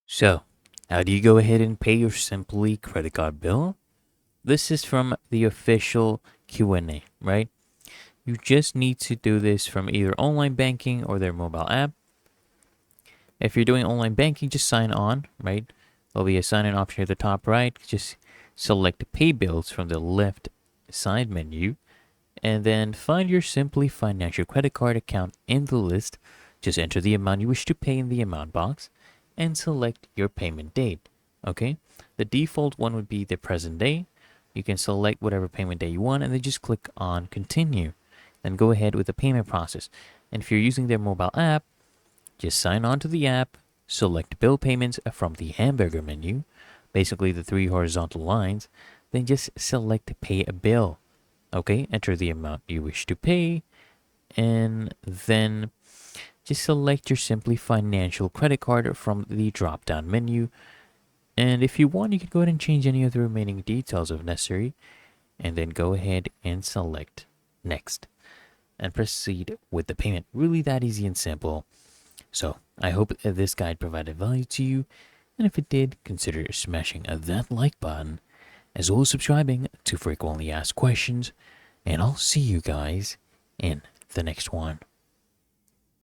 So, how do you go ahead and pay your Simply credit card bill? This is from the official Q&A, right? You just need to do this from either online banking or their mobile app. If you're doing online banking, just sign on, right? There'll be a sign in option at the top right. Just select pay bills from the left side menu and then find your Simply Financial credit card account in the list. Just enter the amount you wish to pay in the amount box and select your payment date. Okay, the default one would be the present day. You can select whatever payment day you want and then just click on continue. Then go ahead with the payment process. And if you're using their mobile app, just sign on to the app, select bill payments from the hamburger menu, basically the three horizontal lines, then just select pay a bill. Okay, enter the amount you wish to pay, and then just select your Simply Financial credit card from the drop down menu. And if you want, you can go ahead and change any of the remaining details if necessary, and then go ahead and select next and proceed with the payment. Really that easy and simple. So I hope this guide provided value to you, and if it did, consider smashing that like button, as well as subscribing to frequently asked questions, and I'll see you guys in the next one.